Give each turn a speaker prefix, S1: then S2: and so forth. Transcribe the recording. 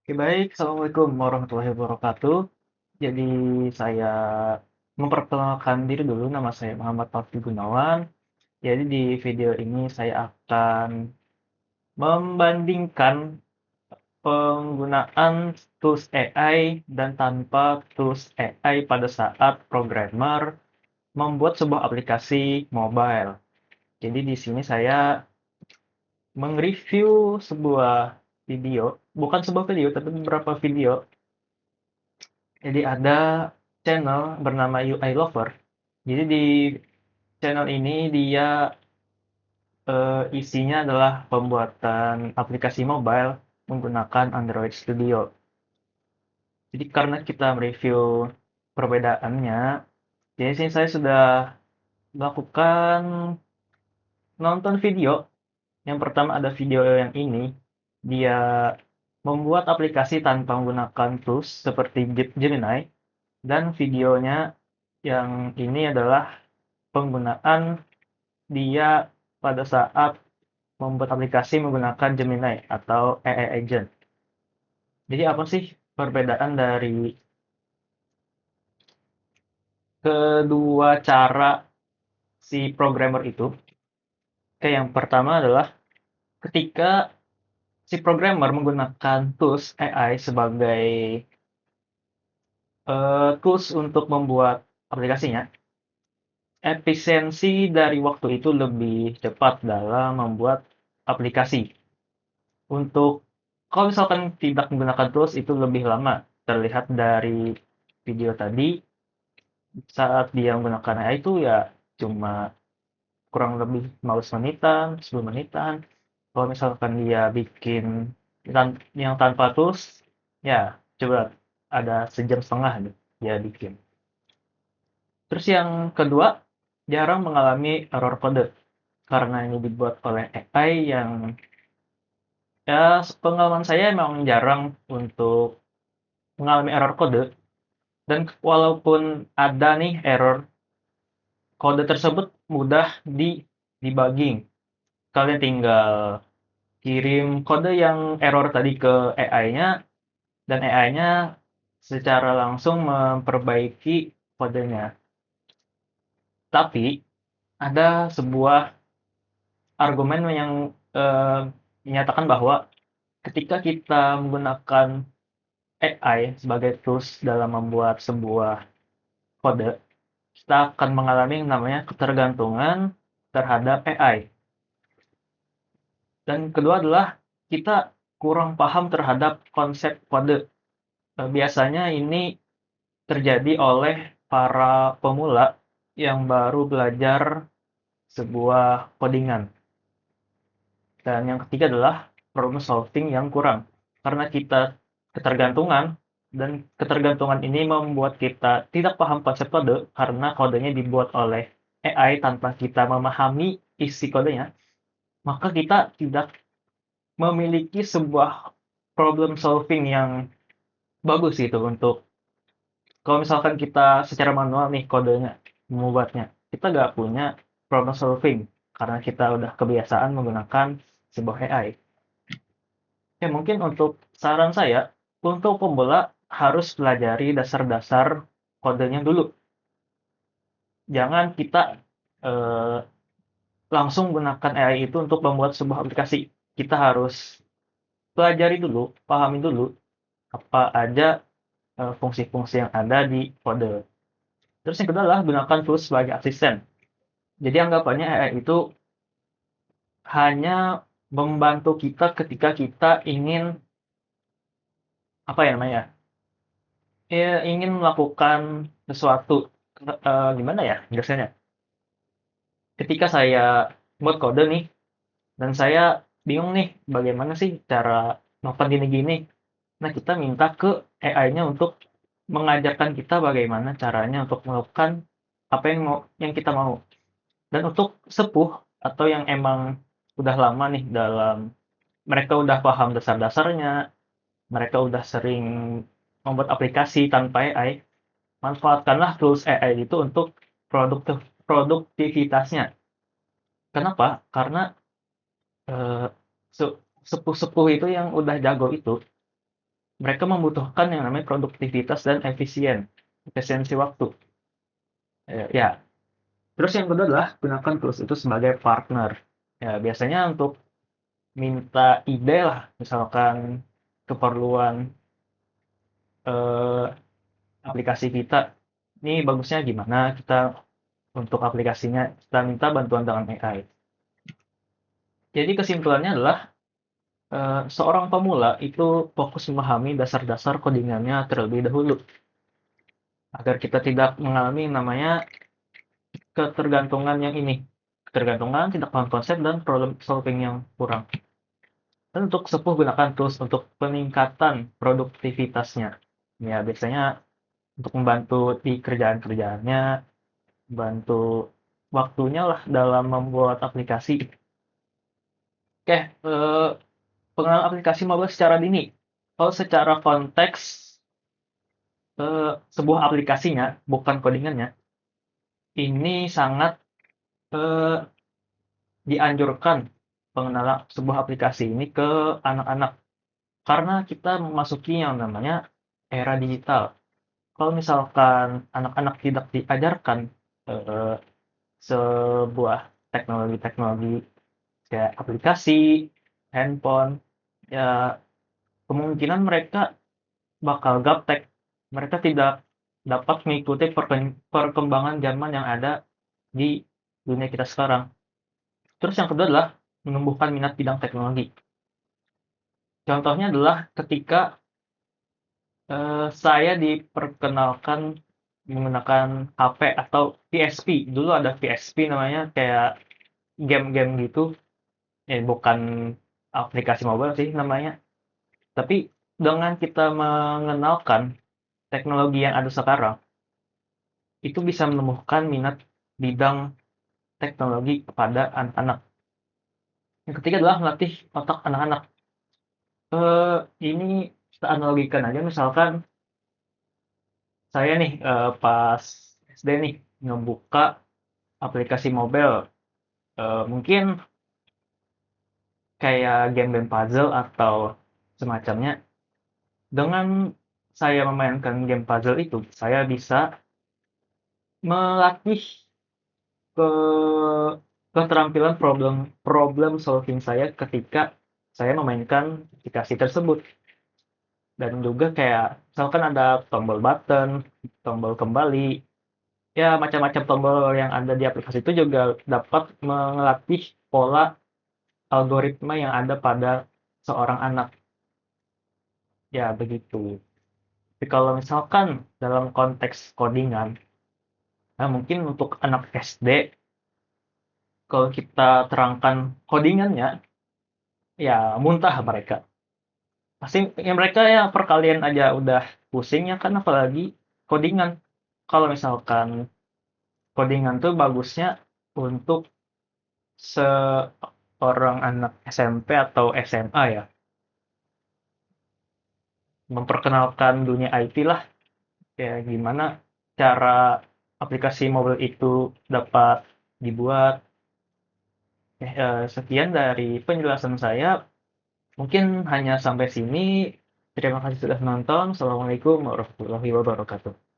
S1: Oke, baik. Assalamualaikum warahmatullahi wabarakatuh. Jadi saya memperkenalkan diri dulu, nama saya Muhammad Taufiq Gunawan. Jadi di video ini saya akan membandingkan penggunaan tools AI dan tanpa tools AI pada saat programmer membuat sebuah aplikasi mobile. Jadi di sini saya review sebuah video, bukan sebuah video, tapi beberapa video. Jadi ada channel bernama UI Lover. Jadi di channel ini dia isinya adalah pembuatan aplikasi mobile menggunakan Android Studio. Jadi karena kita mereview perbedaannya, jadi sini saya sudah melakukan nonton video. Yang pertama ada video yang ini, dia membuat aplikasi tanpa menggunakan tools seperti Gemini, dan videonya yang ini adalah penggunaan dia pada saat membuat aplikasi menggunakan Gemini atau AI Agent. Jadi apa sih perbedaan dari kedua cara si programmer itu? Oke, yang pertama adalah ketika si programmer menggunakan tools AI sebagai tools untuk membuat aplikasinya, efisiensi dari waktu itu lebih cepat dalam membuat aplikasi. Untuk kalau misalkan tidak menggunakan tools itu lebih lama. Terlihat dari video tadi, saat dia menggunakan AI itu ya cuma kurang lebih 15 menitan, 10 menitan. Kalau misalkan dia bikin yang tanpa tools, ya coba ada sejam setengah nih dia bikin. Terus yang kedua, jarang mengalami error kode karena ini dibuat oleh AI yang ya pengalaman saya memang jarang untuk mengalami error kode. Dan walaupun ada nih error, kode tersebut mudah debugging. Kalian tinggal kirim kode yang error tadi ke AI-nya, dan AI-nya secara langsung memperbaiki kodenya. Tapi ada sebuah argumen yang menyatakan bahwa ketika kita menggunakan AI sebagai tools dalam membuat sebuah kode, kita akan mengalami yang namanya ketergantungan terhadap AI. Dan kedua adalah kita kurang paham terhadap konsep kode. Biasanya ini terjadi oleh para pemula yang baru belajar sebuah codingan. Dan yang ketiga adalah problem solving yang kurang. Karena kita ketergantungan, dan ketergantungan ini membuat kita tidak paham konsep kode karena kodenya dibuat oleh AI tanpa kita memahami isi kodenya, maka kita tidak memiliki sebuah problem solving yang bagus gitu untuk kalau misalkan kita secara manual nih kodenya membuatnya, kita nggak punya problem solving karena kita udah kebiasaan menggunakan sebuah AI. Ya mungkin untuk saran saya, untuk pemula harus pelajari dasar-dasar kodenya dulu. Jangan kita eh, langsung gunakan AI itu untuk membuat sebuah aplikasi. Kita harus pelajari dulu, pahami dulu apa aja fungsi-fungsi yang ada di kode. Terus yang kedua adalah gunakan tools sebagai asisten. Jadi anggapannya AI itu hanya membantu kita ketika kita ingin apa ya namanya? Ya, ingin melakukan sesuatu. Gimana ya biasanya? Ketika saya buat kode nih dan saya bingung nih bagaimana sih cara melakukan gini-gini. Nah, kita minta ke AI-nya untuk mengajarkan kita bagaimana caranya untuk melakukan apa yang kita mau. Dan untuk sepuh atau yang emang udah lama nih dalam mereka udah paham dasar-dasarnya, mereka udah sering membuat aplikasi tanpa AI, manfaatkanlah tools AI itu untuk produktivitasnya. Kenapa? Karena eh, sepuh-sepuh itu yang udah jago itu, mereka membutuhkan yang namanya produktivitas dan efisiensi waktu. Ya, terus yang kedua adalah gunakan tools itu sebagai partner. Ya, biasanya untuk minta ide lah, misalkan keperluan eh, aplikasi kita, ini bagusnya gimana kita untuk aplikasinya, kita minta bantuan dengan AI. Jadi kesimpulannya adalah seorang pemula itu fokus memahami dasar-dasar codingannya terlebih dahulu, agar kita tidak mengalami namanya ketergantungan yang ini, ketergantungan, tidak paham konsep, dan problem solving yang kurang. Dan untuk sepuh gunakan tools untuk peningkatan produktivitasnya. Ya, biasanya untuk membantu di kerjaan-kerjaannya, bantu waktunya lah dalam membuat aplikasi. Oke, pengenalan aplikasi mobile secara dini. Kalau secara konteks sebuah aplikasinya, bukan codingannya, ini sangat eh, dianjurkan pengenalan sebuah aplikasi ini ke anak-anak karena kita memasuki yang namanya era digital. Kalau misalkan anak-anak tidak diajarkan eh, sebuah teknologi-teknologi kayak aplikasi, handphone, ya kemungkinan mereka bakal gaptek. Mereka tidak dapat mengikuti perkembangan zaman yang ada di dunia kita sekarang. Terus yang kedua adalah menumbuhkan minat bidang teknologi. Contohnya adalah ketika saya diperkenalkan menggunakan HP atau PSP. Dulu ada PSP namanya, kayak game-game gitu. Bukan aplikasi mobile sih namanya. Tapi dengan kita mengenalkan teknologi yang ada sekarang, itu bisa menumbuhkan minat bidang teknologi kepada anak-anak. Yang ketiga adalah melatih otak anak-anak. Ini kita analogikan aja, misalkan saya nih pas SD nih ngebuka aplikasi mobile, mungkin kayak game-game puzzle atau semacamnya. Dengan saya memainkan game puzzle itu, saya bisa melatih ke keterampilan problem problem solving saya ketika saya memainkan aplikasi tersebut. Dan juga kayak misalkan ada tombol button, tombol kembali, ya macam-macam tombol yang ada di aplikasi itu juga dapat melatih pola algoritma yang ada pada seorang anak. Ya begitu. Tapi kalau misalkan dalam konteks codingan, nah mungkin untuk anak SD, kalau kita terangkan codingannya, ya muntah mereka. Pasti ya mereka ya perkalian aja udah pusing ya kan, apalagi codingan. Kalau misalkan codingan tuh bagusnya untuk seorang anak SMP atau SMA ya, memperkenalkan dunia IT lah, kayak gimana cara aplikasi mobile itu dapat dibuat. Sekian dari penjelasan saya, mungkin hanya sampai sini. Terima kasih sudah menonton. Assalamualaikum warahmatullahi wabarakatuh.